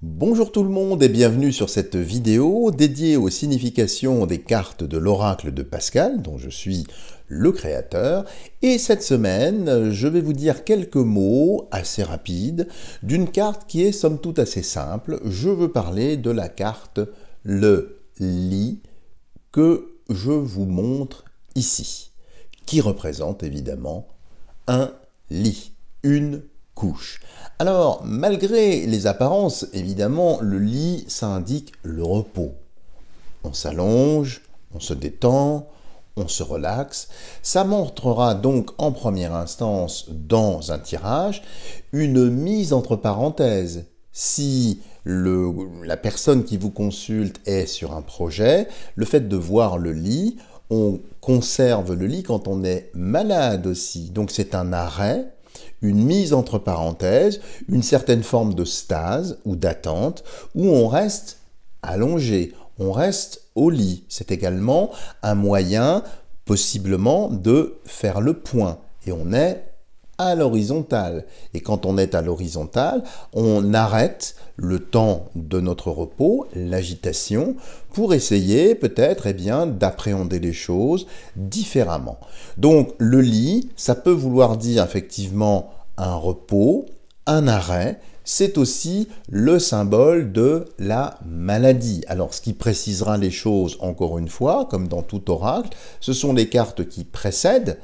Bonjour tout le monde et bienvenue sur cette vidéo dédiée aux significations des cartes de l'oracle de Pascal, dont je suis le créateur. Et cette semaine, je vais vous dire quelques mots assez rapides d'une carte qui est somme toute assez simple. Je veux parler de la carte le lit que je vous montre ici, qui représente évidemment un lit, une couche. Alors, malgré les apparences, évidemment, le lit, ça indique le repos. On s'allonge, on se détend, on se relaxe. Ça montrera donc en première instance, dans un tirage, une mise entre parenthèses. Si la personne qui vous consulte est sur un projet, le fait de voir le lit, on conserve le lit quand on est malade aussi. Donc c'est un arrêt, une mise entre parenthèses, une certaine forme de stase ou d'attente où on reste allongé, on reste au lit. C'est également un moyen possiblement de faire le point et on est à l'horizontale. Et quand on est à l'horizontale, on arrête le temps de notre repos, l'agitation, pour essayer peut-être d'appréhender les choses différemment. Donc le lit, ça peut vouloir dire effectivement un repos, un arrêt. C'est aussi le symbole de la maladie. Alors, ce qui précisera les choses, encore une fois, comme dans tout oracle, ce sont les cartes qui précèdent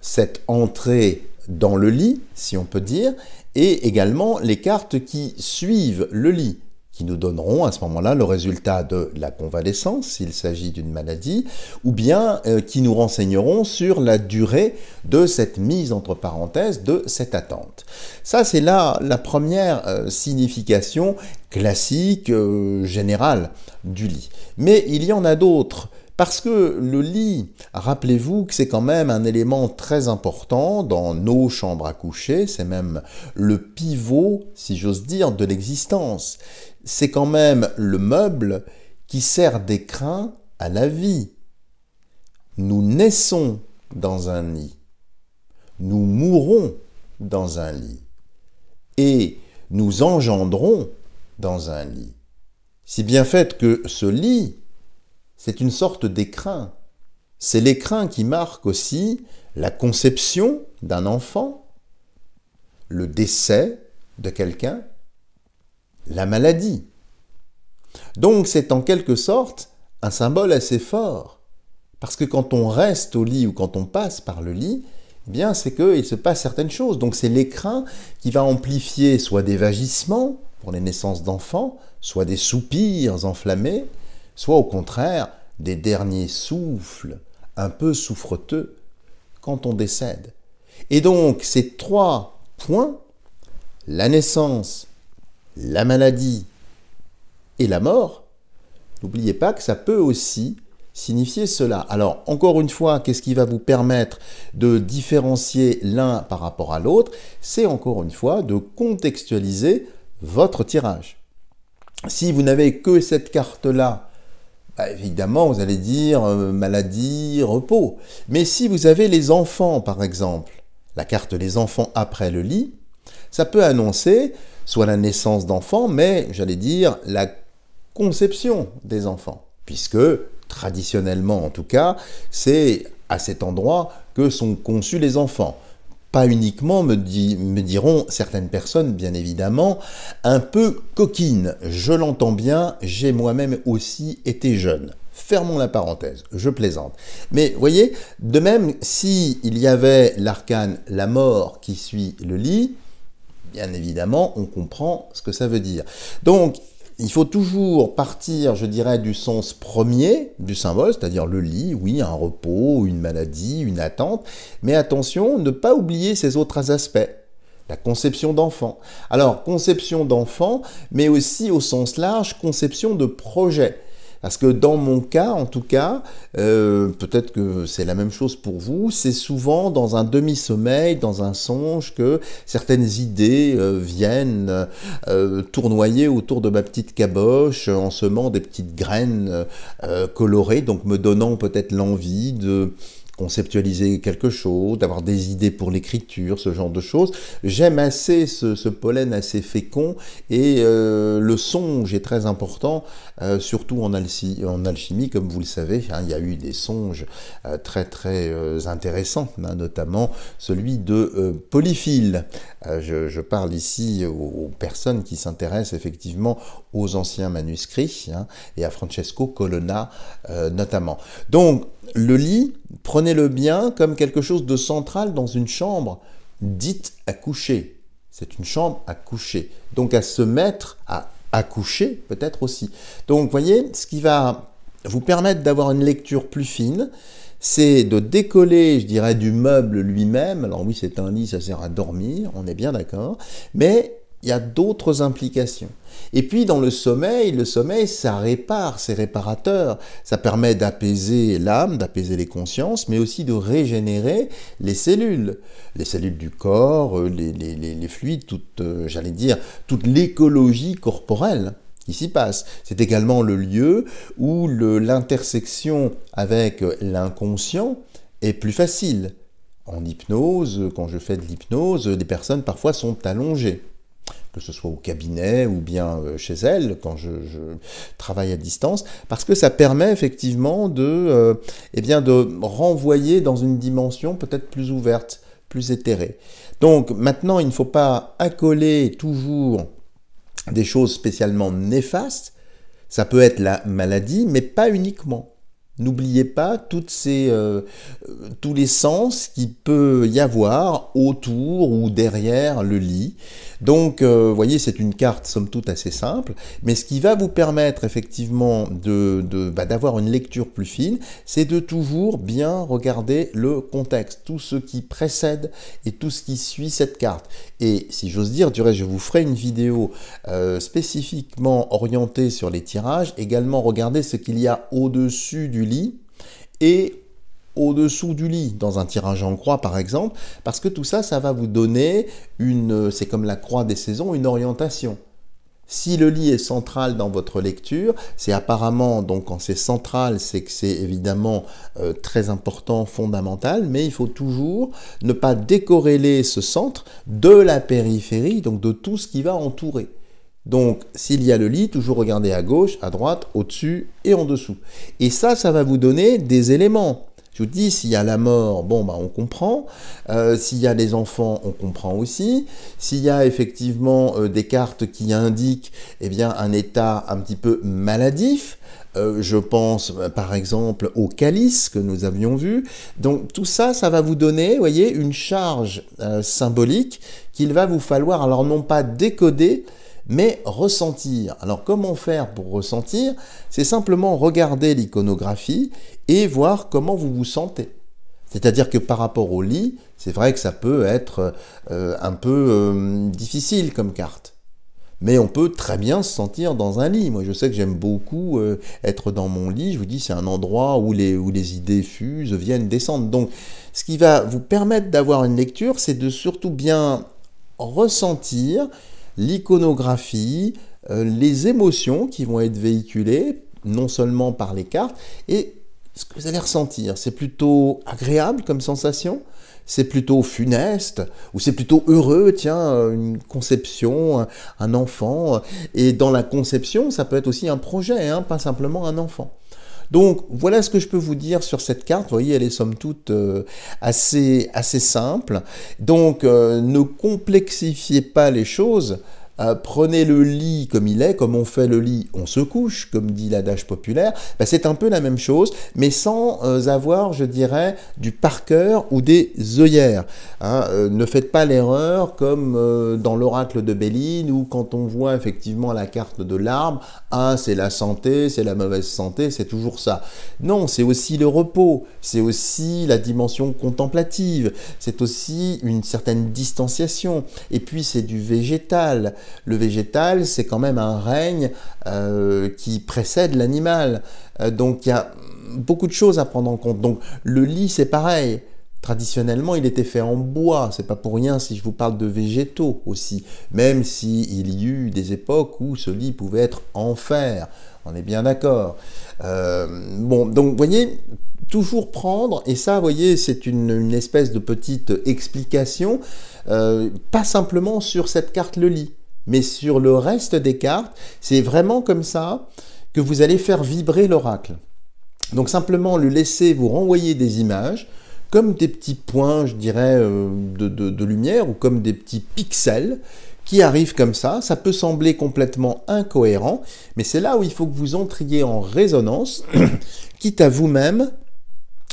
cette entrée dans le lit, si on peut dire, et également les cartes qui suivent le lit, qui nous donneront à ce moment-là le résultat de la convalescence, s'il s'agit d'une maladie, ou bien qui nous renseigneront sur la durée de cette mise entre parenthèses, de cette attente. Ça, c'est là la première signification classique, générale du lit. Mais il y en a d'autres. Parce que le lit, rappelez-vous que c'est quand même un élément très important dans nos chambres à coucher, c'est même le pivot, si j'ose dire, de l'existence. C'est quand même le meuble qui sert d'écrin à la vie. Nous naissons dans un lit, nous mourrons dans un lit et nous engendrons dans un lit. Si bien fait que ce lit, c'est une sorte d'écrin. C'est l'écrin qui marque aussi la conception d'un enfant, le décès de quelqu'un, la maladie. Donc c'est en quelque sorte un symbole assez fort. Parce que quand on reste au lit ou quand on passe par le lit, eh bien c'est qu'il se passe certaines choses. Donc c'est l'écrin qui va amplifier soit des vagissements pour les naissances d'enfants, soit des soupirs enflammés, soit au contraire des derniers souffles un peu souffreteux quand on décède. Et donc ces trois points, la naissance, la maladie et la mort, n'oubliez pas que ça peut aussi signifier cela. Alors encore une fois, qu'est-ce qui va vous permettre de différencier l'un par rapport à l'autre? C'est encore une fois de contextualiser votre tirage. Si vous n'avez que cette carte-là, évidemment, vous allez dire maladie, repos. Mais si vous avez les enfants, par exemple, la carte des enfants après le lit, ça peut annoncer soit la naissance d'enfants, mais j'allais dire la conception des enfants. Puisque, traditionnellement en tout cas, c'est à cet endroit que sont conçus les enfants. Pas uniquement, me diront certaines personnes, bien évidemment, un peu coquines. Je l'entends bien, j'ai moi-même aussi été jeune. Fermons la parenthèse, je plaisante. Mais voyez, de même, s'il y avait l'arcane la mort qui suit le lit, bien évidemment, on comprend ce que ça veut dire. Donc, il faut toujours partir, je dirais, du sens premier du symbole, c'est-à-dire le lit, oui, un repos, une maladie, une attente, mais attention, ne pas oublier ces autres aspects. La conception d'enfant. Alors, conception d'enfant, mais aussi au sens large, conception de projet. Parce que dans mon cas, en tout cas, peut-être que c'est la même chose pour vous, c'est souvent dans un demi-sommeil, dans un songe, que certaines idées viennent tournoyer autour de ma petite caboche en semant des petites graines colorées, donc me donnant peut-être l'envie de conceptualiser quelque chose, d'avoir des idées pour l'écriture, ce genre de choses. J'aime assez ce pollen assez fécond et le songe est très important, surtout en alchimie, comme vous le savez. Hein, il y a eu des songes très intéressants, hein, notamment celui de Polyphile. Je parle ici aux personnes qui s'intéressent effectivement aux anciens manuscrits, hein, et à Francesco Colonna notamment. Donc, le lit, prenez-le bien comme quelque chose de central dans une chambre dite à coucher. C'est une chambre à coucher. Donc à se mettre à accoucher peut-être aussi. Donc vous voyez, ce qui va vous permettre d'avoir une lecture plus fine, c'est de décoller, je dirais, du meuble lui-même. Alors oui, c'est un lit, ça sert à dormir, on est bien d'accord, mais il y a d'autres implications. Et puis dans le sommeil, ça répare, c'est réparateur. Ça permet d'apaiser l'âme, d'apaiser les consciences, mais aussi de régénérer les cellules du corps, les fluides, j'allais dire, toute l'écologie corporelle qui s'y passe. C'est également le lieu où l'intersection avec l'inconscient est plus facile. En hypnose, quand je fais de l'hypnose, des personnes parfois sont allongées, que ce soit au cabinet ou bien chez elles, quand je travaille à distance, parce que ça permet effectivement de renvoyer dans une dimension peut-être plus ouverte, plus éthérée. Donc maintenant, il ne faut pas accoler toujours des choses spécialement néfastes. Ça peut être la maladie, mais pas uniquement. N'oubliez pas tous les sens qu'il peut y avoir autour ou derrière le lit. Donc, vous voyez, c'est une carte somme toute assez simple, mais ce qui va vous permettre effectivement d'avoir une lecture plus fine, c'est de toujours bien regarder le contexte, tout ce qui précède et tout ce qui suit cette carte. Et si j'ose dire, je vous ferai une vidéo spécifiquement orientée sur les tirages, également regardez ce qu'il y a au-dessus du lit et au-dessous du lit, dans un tirage en croix par exemple, parce que tout ça, ça va vous donner c'est comme la croix des saisons, une orientation. Si le lit est central dans votre lecture, c'est apparemment, donc quand c'est central, c'est que c'est évidemment très important, fondamental, mais il faut toujours ne pas décorréler ce centre de la périphérie, donc de tout ce qui va entourer. Donc, s'il y a le lit, toujours regardez à gauche, à droite, au-dessus et en dessous. Et ça va vous donner des éléments. Je vous dis, s'il y a la mort, bon, on comprend. S'il y a les enfants, on comprend aussi. S'il y a effectivement des cartes qui indiquent un état un petit peu maladif, je pense par exemple au calice que nous avions vu. Donc tout ça, ça va vous donner, vous voyez, une charge symbolique qu'il va vous falloir, alors non pas décoder, mais ressentir. Alors comment faire pour ressentir? C'est simplement regarder l'iconographie et voir comment vous vous sentez. C'est-à-dire que par rapport au lit, c'est vrai que ça peut être un peu difficile comme carte. Mais on peut très bien se sentir dans un lit. Moi, je sais que j'aime beaucoup être dans mon lit. Je vous dis, c'est un endroit où les idées fusent, viennent, descendent. Donc, ce qui va vous permettre d'avoir une lecture, c'est de surtout bien ressentir l'iconographie, les émotions qui vont être véhiculées, non seulement par les cartes, et ce que vous allez ressentir. C'est plutôt agréable comme sensation, c'est plutôt funeste, ou c'est plutôt heureux, tiens, une conception, un enfant. Et dans la conception, ça peut être aussi un projet, hein, pas simplement un enfant. Donc voilà ce que je peux vous dire sur cette carte. Vous voyez, elle est somme toute assez simple. Donc ne complexifiez pas les choses. Prenez le lit comme il est, comme on fait le lit, on se couche, comme dit l'adage populaire. C'est un peu la même chose, mais sans avoir, je dirais, du par cœur ou des œillères. Hein, ne faites pas l'erreur comme dans l'oracle de Béline, où quand on voit effectivement la carte de l'arbre, c'est la santé, c'est la mauvaise santé, c'est toujours ça. Non, c'est aussi le repos, c'est aussi la dimension contemplative, c'est aussi une certaine distanciation, et puis c'est du végétal. Le végétal, c'est quand même un règne qui précède l'animal. Donc, il y a beaucoup de choses à prendre en compte. Donc, le lit, c'est pareil. Traditionnellement, il était fait en bois. C'est pas pour rien si je vous parle de végétaux aussi. Même s'il y eut des époques où ce lit pouvait être en fer. On est bien d'accord. Bon, donc, vous voyez, toujours prendre, et ça, vous voyez, c'est une espèce de petite explication, pas simplement sur cette carte le lit, mais sur le reste des cartes. C'est vraiment comme ça que vous allez faire vibrer l'oracle. Donc simplement le laisser vous renvoyer des images, comme des petits points, je dirais, de lumière, ou comme des petits pixels qui arrivent comme ça. Ça peut sembler complètement incohérent, mais c'est là où il faut que vous entriez en résonance, quitte à vous-même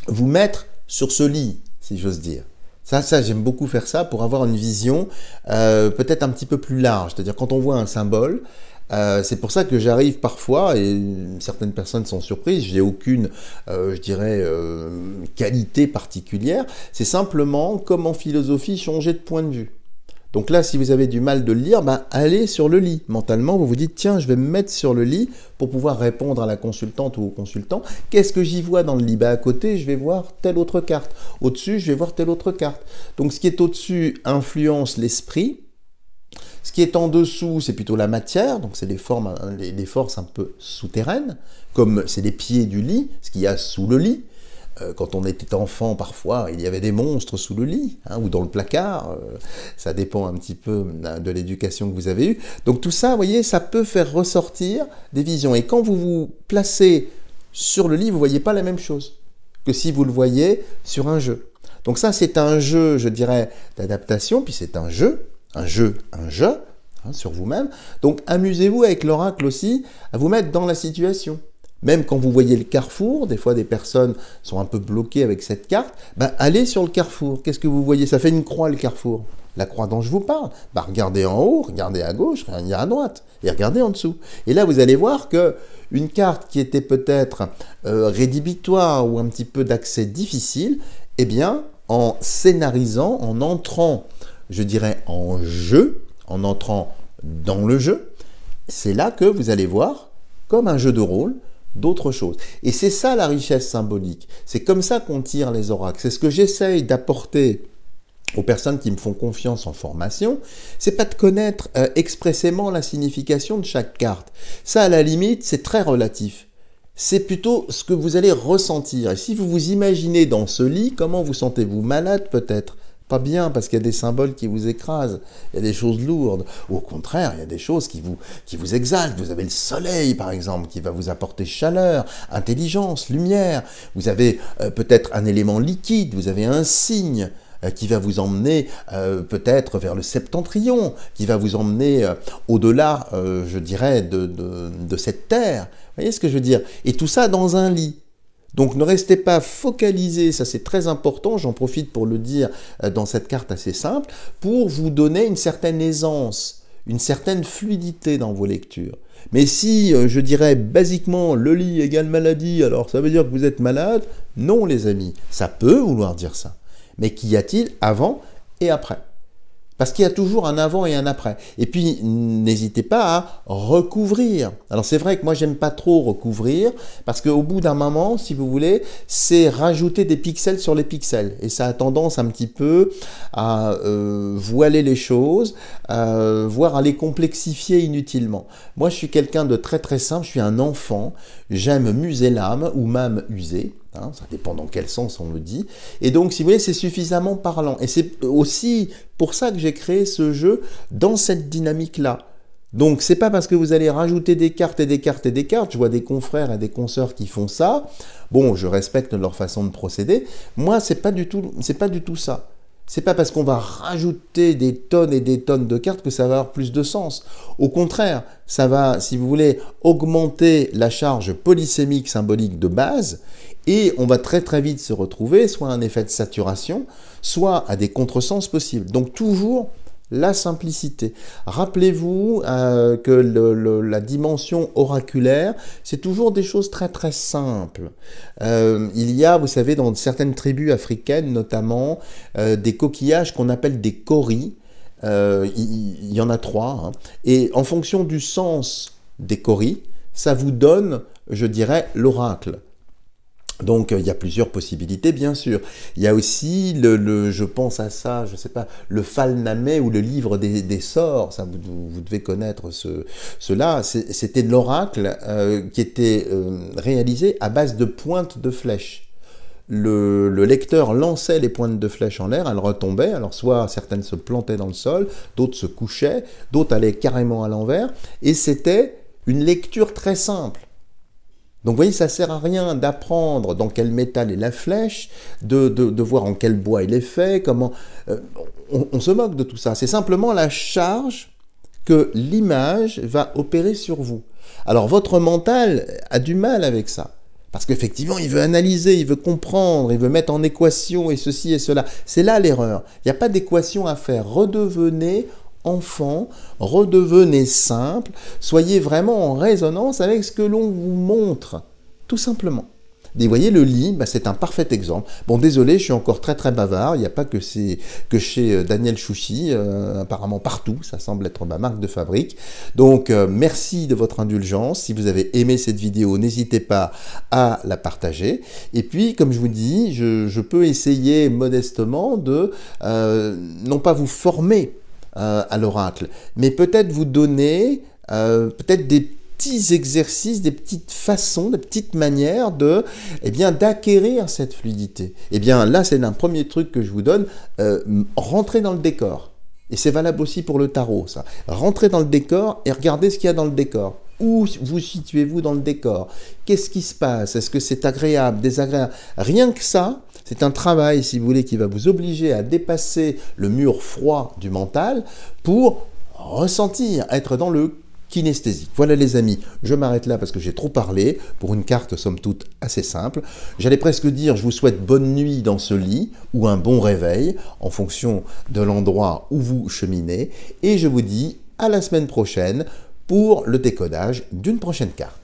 vous mettre sur ce lit, si j'ose dire. Ça j'aime beaucoup faire ça pour avoir une vision peut-être un petit peu plus large. C'est-à-dire quand on voit un symbole, c'est pour ça que j'arrive parfois, et certaines personnes sont surprises, j'ai aucune, je dirais, qualité particulière, c'est simplement, comme en philosophie, changer de point de vue. Donc là, si vous avez du mal de le lire, ben, allez sur le lit. Mentalement, vous vous dites, tiens, je vais me mettre sur le lit pour pouvoir répondre à la consultante ou au consultant. Qu'est-ce que j'y vois dans le lit? Ben, à côté, je vais voir telle autre carte. Au-dessus, je vais voir telle autre carte. Donc ce qui est au-dessus influence l'esprit. Ce qui est en dessous, c'est plutôt la matière, donc c'est les forces un peu souterraines, comme c'est les pieds du lit, ce qu'il y a sous le lit. Quand on était enfant, parfois, il y avait des monstres sous le lit, hein, ou dans le placard, ça dépend un petit peu de l'éducation que vous avez eue. Donc tout ça, vous voyez, ça peut faire ressortir des visions. Et quand vous vous placez sur le lit, vous ne voyez pas la même chose que si vous le voyez sur un jeu. Donc ça, c'est un jeu, je dirais, d'adaptation, puis c'est un jeu, hein, sur vous-même. Donc amusez-vous avec l'oracle aussi, à vous mettre dans la situation. Même quand vous voyez le carrefour, des fois des personnes sont un peu bloquées avec cette carte, ben allez sur le carrefour. Qu'est-ce que vous voyez? Ça fait une croix le carrefour. La croix dont je vous parle. Ben regardez en haut, regardez à gauche, regardez à droite, et regardez en dessous. Et là vous allez voir que une carte qui était peut-être rédhibitoire ou un petit peu d'accès difficile, eh bien en scénarisant, en entrant, je dirais en jeu, en entrant dans le jeu, c'est là que vous allez voir, comme un jeu de rôle, d'autres choses. Et c'est ça la richesse symbolique. C'est comme ça qu'on tire les oracles. C'est ce que j'essaye d'apporter aux personnes qui me font confiance en formation. C'est pas de connaître expressément la signification de chaque carte. Ça, à la limite, c'est très relatif. C'est plutôt ce que vous allez ressentir. Et si vous vous imaginez dans ce lit, comment vous sentez-vous? Malade peut-être? Pas bien parce qu'il y a des symboles qui vous écrasent, il y a des choses lourdes, ou au contraire, il y a des choses qui vous exaltent. Vous avez le soleil, par exemple, qui va vous apporter chaleur, intelligence, lumière. Vous avez peut-être un élément liquide, vous avez un signe qui va vous emmener peut-être vers le septentrion, qui va vous emmener au-delà, je dirais, de cette terre. Vous voyez ce que je veux dire? Et tout ça dans un lit. Donc ne restez pas focalisé, ça c'est très important, j'en profite pour le dire dans cette carte assez simple, pour vous donner une certaine aisance, une certaine fluidité dans vos lectures. Mais si, je dirais, basiquement, le lit égale maladie, alors ça veut dire que vous êtes malade? Non les amis, ça peut vouloir dire ça. Mais qu'y a-t-il avant et après? Parce qu'il y a toujours un avant et un après. Et puis, n'hésitez pas à recouvrir. Alors, c'est vrai que moi, j'aime pas trop recouvrir, parce qu'au bout d'un moment, si vous voulez, c'est rajouter des pixels sur les pixels. Et ça a tendance un petit peu à voiler les choses, voire à les complexifier inutilement. Moi, je suis quelqu'un de très très simple, je suis un enfant, j'aime muser l'âme, ou même user. Hein, ça dépend dans quel sens on le dit. Et donc, si vous voyez, c'est suffisamment parlant. Et c'est aussi pour ça que j'ai créé ce jeu dans cette dynamique-là. Donc, c'est pas parce que vous allez rajouter des cartes et des cartes et des cartes. Je vois des confrères et des consoeurs qui font ça. Bon, je respecte leur façon de procéder. Moi, c'est pas du tout ça. C'est pas parce qu'on va rajouter des tonnes et des tonnes de cartes que ça va avoir plus de sens. Au contraire, ça va, si vous voulez, augmenter la charge polysémique symbolique de base et on va très très vite se retrouver soit à un effet de saturation, soit à des contresens possibles. Donc toujours la simplicité. Rappelez-vous que la dimension oraculaire, c'est toujours des choses très très simples. Il y a, vous savez, dans certaines tribus africaines notamment, des coquillages qu'on appelle des kauris. Il y en a 3. Hein. Et en fonction du sens des kauris, ça vous donne, je dirais, l'oracle. Donc, il y a plusieurs possibilités, bien sûr. Il y a aussi, je pense à ça, je ne sais pas, le Falnamé ou le livre des sorts. Ça, vous devez connaître cela. C'était de l'oracle qui était réalisé à base de pointes de flèches. Le lecteur lançait les pointes de flèches en l'air, elles retombaient. Alors, soit certaines se plantaient dans le sol, d'autres se couchaient, d'autres allaient carrément à l'envers. Et c'était une lecture très simple. Donc vous voyez, ça ne sert à rien d'apprendre dans quel métal est la flèche, de voir en quel bois il est fait, comment... on se moque de tout ça. C'est simplement la charge que l'image va opérer sur vous. Alors votre mental a du mal avec ça. Parce qu'effectivement, il veut analyser, il veut comprendre, il veut mettre en équation et ceci et cela. C'est là l'erreur. Il n'y a pas d'équation à faire. Redevenez enfant, redevenez simple, soyez vraiment en résonance avec ce que l'on vous montre, tout simplement. Et vous voyez, le lit, c'est un parfait exemple. Bon, désolé, je suis encore très très bavard, il n'y a pas que chez Daniel Chouchi, apparemment partout, ça semble être ma marque de fabrique. Donc, merci de votre indulgence. Si vous avez aimé cette vidéo, n'hésitez pas à la partager. Et puis, comme je vous dis, je peux essayer modestement de, non pas vous former, à l'oracle, mais peut-être vous donner peut-être des petits exercices, des petites façons, des petites manières de, d'acquérir cette fluidité. Eh bien là, c'est un premier truc que je vous donne, rentrez dans le décor. Et c'est valable aussi pour le tarot, ça. Rentrez dans le décor et regardez ce qu'il y a dans le décor. Où vous situez-vous dans le décor? Qu'est-ce qui se passe? Est-ce que c'est agréable, désagréable? Rien que ça, c'est un travail, si vous voulez, qui va vous obliger à dépasser le mur froid du mental pour ressentir, être dans le kinesthésique. Voilà les amis, je m'arrête là parce que j'ai trop parlé pour une carte somme toute assez simple. J'allais presque dire je vous souhaite bonne nuit dans ce lit ou un bon réveil en fonction de l'endroit où vous cheminez et je vous dis à la semaine prochaine pour le décodage d'une prochaine carte.